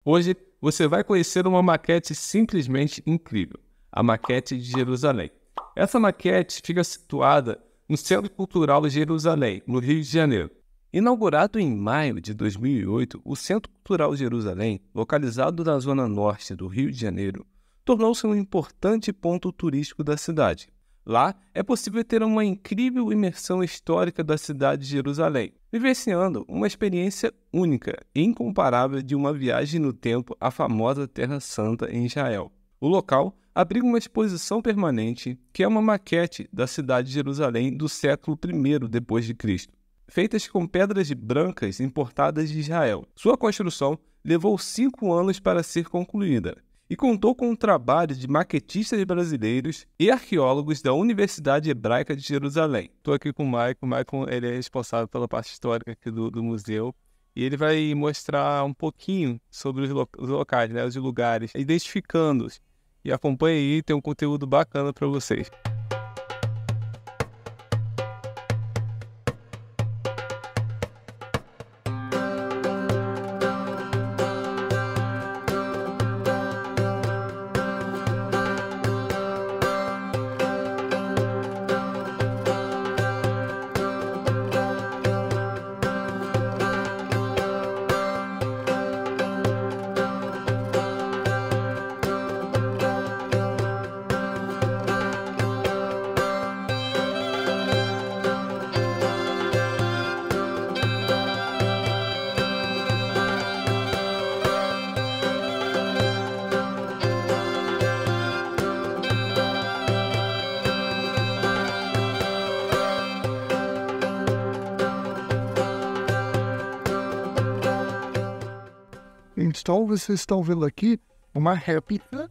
Hoje você vai conhecer uma maquete simplesmente incrível, a maquete de Jerusalém. Essa maquete fica situada no Centro Cultural Jerusalém, no Rio de Janeiro. Inaugurado em maio de 2008, o Centro Cultural Jerusalém, localizado na zona norte do Rio de Janeiro, tornou-se um importante ponto turístico da cidade. Lá é possível ter uma incrível imersão histórica da cidade de Jerusalém, vivenciando uma experiência única e incomparável de uma viagem no tempo à famosa Terra Santa em Israel. O local abriga uma exposição permanente que é uma maquete da cidade de Jerusalém do século I depois de Cristo, feitas com pedras brancas importadas de Israel. Sua construção levou 5 anos para ser concluída e contou com o trabalho de maquetistas brasileiros e arqueólogos da Universidade Hebraica de Jerusalém. Estou aqui com o Maicon. O Maicon ele é responsável pela parte histórica aqui do museu. E ele vai mostrar um pouquinho sobre os locais, né, os lugares, identificando-os. E acompanhe aí, tem um conteúdo bacana para vocês. Então, vocês estão vendo aqui uma réplica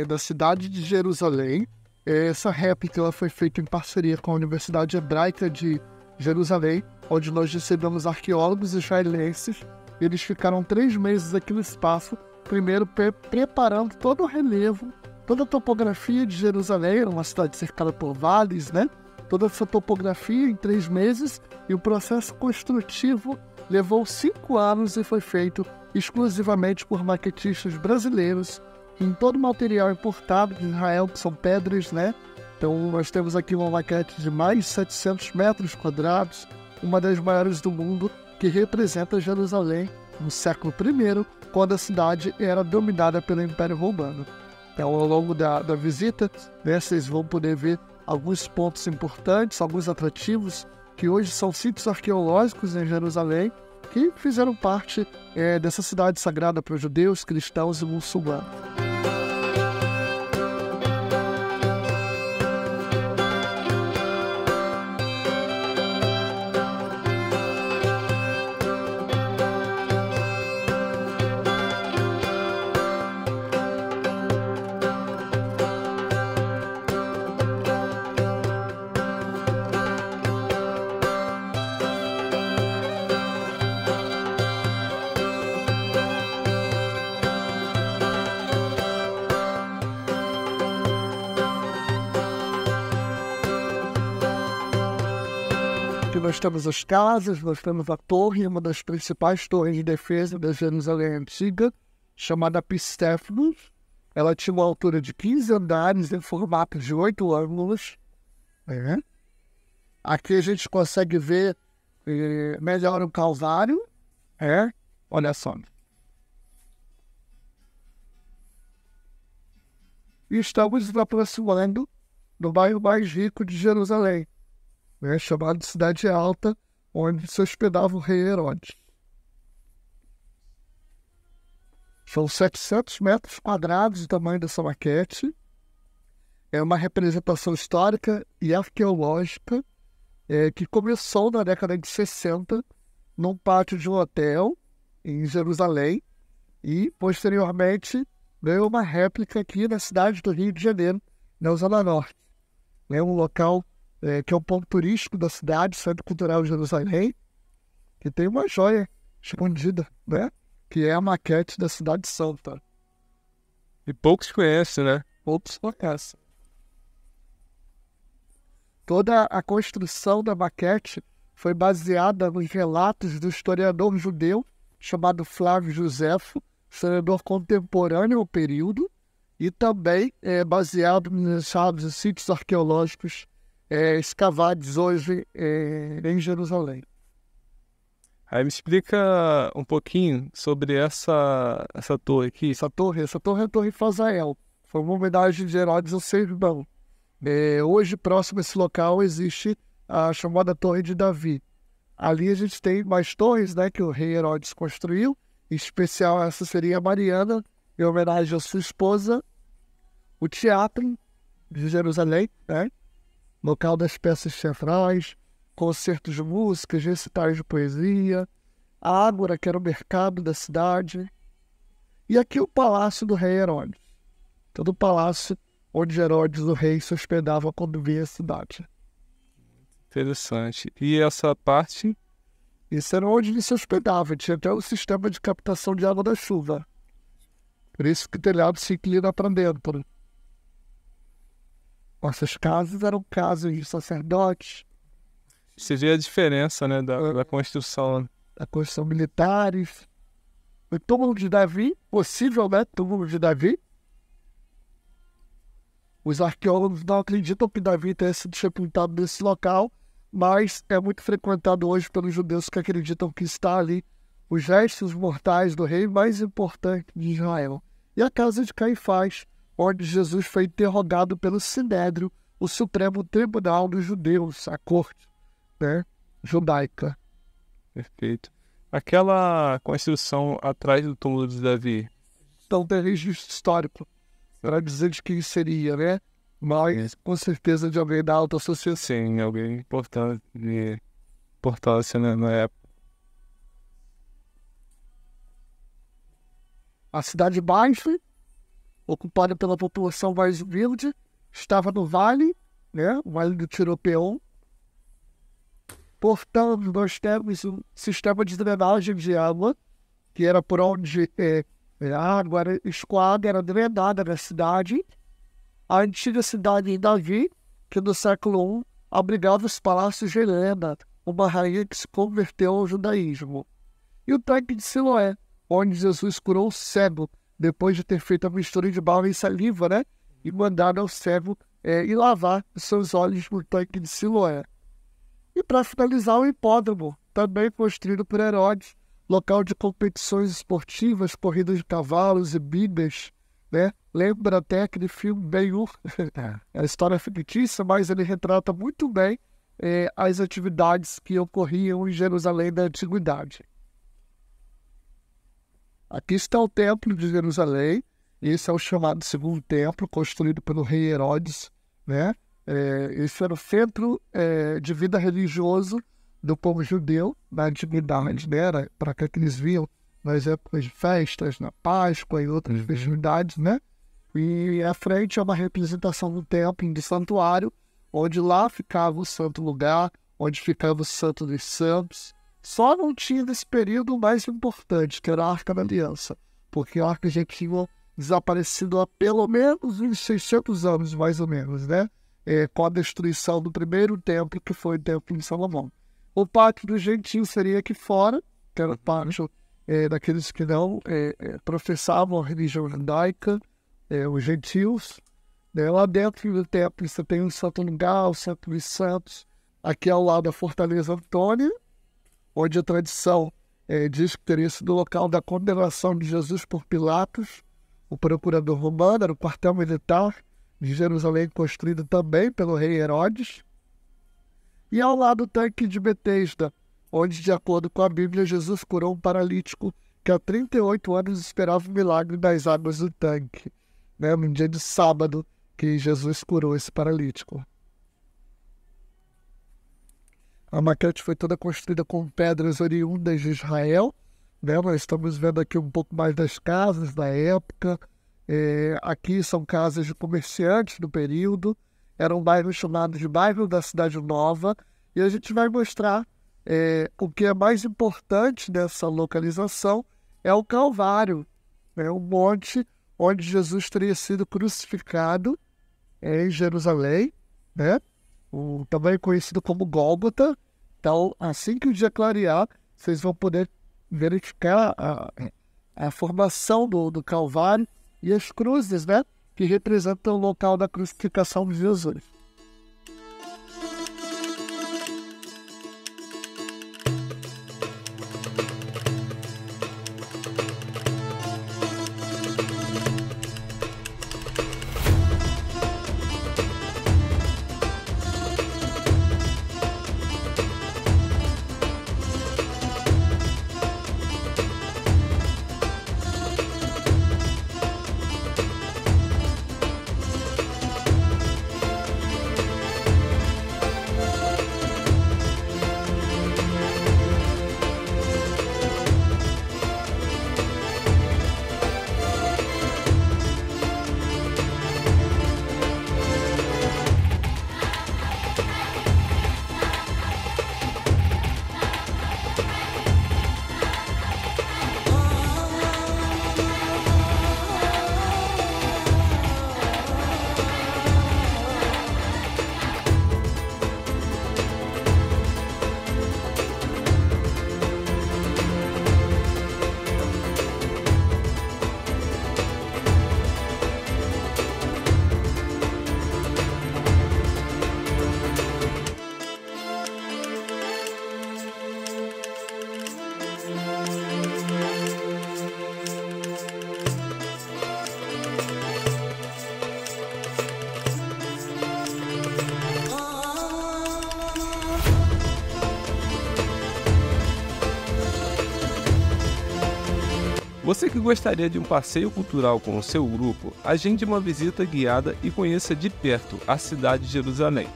da cidade de Jerusalém. Essa réplica ela foi feita em parceria com a Universidade Hebraica de Jerusalém, onde nós recebemos arqueólogos israelenses. Eles ficaram 3 meses aqui no espaço, primeiro preparando todo o relevo, toda a topografia de Jerusalém, era uma cidade cercada por vales, né? Toda essa topografia em 3 meses, e o processo construtivo levou 5 anos e foi feito exclusivamente por maquetistas brasileiros, em todo o material importado de Israel, que são pedras, né? Então nós temos aqui uma maquete de mais de 700 metros quadrados, uma das maiores do mundo, que representa Jerusalém no século I, quando a cidade era dominada pelo Império Romano. Então, ao longo da visita, né, vocês vão poder ver alguns pontos importantes, alguns atrativos, que hoje são sítios arqueológicos em Jerusalém, que fizeram parte dessa cidade sagrada para judeus, cristãos e muçulmanos. Aqui nós temos as casas, nós temos a torre, uma das principais torres de defesa da Jerusalém Antiga, chamada Pistefnos. Ela tinha uma altura de 15 andares em formato de 8 ângulos. Aqui a gente consegue ver melhor o Calvário. Olha só. E estamos nos aproximando do bairro mais rico de Jerusalém, chamado de Cidade Alta, onde se hospedava o rei Herodes. São 700 metros quadrados o tamanho dessa maquete. É uma representação histórica e arqueológica que começou na década de 60 num pátio de um hotel em Jerusalém e, posteriormente, ganhou uma réplica aqui na cidade do Rio de Janeiro, na Zona Norte. É um local que é um ponto turístico da cidade, Centro Cultural Jerusalém, que tem uma joia escondida, né? Que é a maquete da Cidade Santa. E poucos conhecem, né? Poucos conhecem. Toda a construção da maquete foi baseada nos relatos do historiador judeu chamado Flávio Josefo historiador contemporâneo ao período, e também baseado nos achados e sítios arqueológicos escavados hoje em Jerusalém. Aí me explica um pouquinho sobre essa torre aqui. Essa torre é a Torre Fazael. Foi uma homenagem de Herodes ao seu irmão. Hoje, próximo a esse local, existe a chamada Torre de Davi. Ali a gente tem mais torres, né, que o rei Herodes construiu. Em especial, essa seria a Mariana, em homenagem à sua esposa. O Teatro de Jerusalém, né, local das peças teatrais, concertos de música, recitais de poesia. A Ágora, que era o mercado da cidade. E aqui o Palácio do Rei Herodes. Todo o palácio onde Herodes, o rei, se hospedava quando via a cidade. Interessante. E essa parte? Isso era onde ele se hospedava. Tinha até o sistema de captação de água da chuva. Por isso que o telhado se inclina para dentro. Nossas casas eram casas de sacerdotes. Você vê a diferença, né, da construção. Da construção militares. O túmulo de Davi, possível, né? Túmulo de Davi. Os arqueólogos não acreditam que Davi tenha sido sepultado nesse local, mas é muito frequentado hoje pelos judeus que acreditam que está ali os restos mortais do rei mais importante de Israel. E a casa de Caifás, onde Jesus foi interrogado pelo Sinédrio, o Supremo Tribunal dos Judeus, a corte, né, judaica. Perfeito. Aquela construção atrás do túmulo de Davi. Então tem registro histórico para dizer de quem seria, né? Mas com certeza de alguém da alta sociedade. Sim, alguém importante, de importância, né, na época. A cidade baixa, ocupada pela população mais humilde, estava no vale, né? O Vale do Tiropeon. Portanto, nós temos um sistema de drenagem de água, que era por onde a água era escoada, era drenada na cidade. A antiga cidade de Davi, que no século I abrigava os palácios de Helena, uma rainha que se converteu ao judaísmo. E o tanque de Siloé, onde Jesus curou o cego, depois de ter feito a mistura de bala e saliva, né? E mandado ao cego ir lavar os seus olhos no tanque de Siloé. E para finalizar, o hipódromo, também construído por Herodes, local de competições esportivas, corridas de cavalos e bigas, né? Lembra até aquele filme Ben-Hur, é a história fictícia, mas ele retrata muito bem as atividades que ocorriam em Jerusalém da Antiguidade. Aqui está o Templo de Jerusalém. Esse é o chamado Segundo Templo, construído pelo rei Herodes, né? Esse era o centro de vida religioso do povo judeu na antiguidade, né? Era para que eles viam nas épocas de festas, na Páscoa e outras festividades, né? E à frente é uma representação do templo de santuário, onde lá ficava o santo lugar, onde ficava o santo dos santos. Só não tinha nesse período o mais importante, que era a Arca da Aliança, porque a Arca já tinha desaparecido há pelo menos uns 600 anos, mais ou menos, né? Com a destruição do primeiro templo, que foi o Templo de Salomão. O pátio dos gentios seria aqui fora, que era o pátio daqueles que não professavam a religião judaica, os gentios. Lá dentro do templo você tem o Santo Lugar, o Santo dos Santos, aqui ao lado da Fortaleza Antônia, onde a tradição diz que teria sido o local da condenação de Jesus por Pilatos, o procurador romano, era o quartel militar de Jerusalém, construído também pelo rei Herodes. E ao lado o tanque de Betesda, onde, de acordo com a Bíblia, Jesus curou um paralítico que há 38 anos esperava o milagre das águas do tanque, né? No dia de sábado que Jesus curou esse paralítico. A maquete foi toda construída com pedras oriundas de Israel, né? Nós estamos vendo aqui um pouco mais das casas da época. Aqui são casas de comerciantes do período. Era um bairro chamado de Bairro da Cidade Nova. E a gente vai mostrar o que é mais importante dessa localização é o Calvário, né? Um monte onde Jesus teria sido crucificado em Jerusalém, né? Também conhecido como Gólgota. Então, assim que o dia clarear, vocês vão poder verificar a formação do Calvário e as cruzes, né, que representam o local da crucificação de Jesus. Você que gostaria de um passeio cultural com o seu grupo, agende uma visita guiada e conheça de perto a cidade de Jerusalém.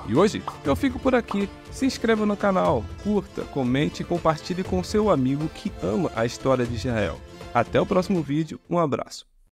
E hoje eu fico por aqui. Se inscreva no canal, curta, comente e compartilhe com seu amigo que ama a história de Israel. Até o próximo vídeo, um abraço.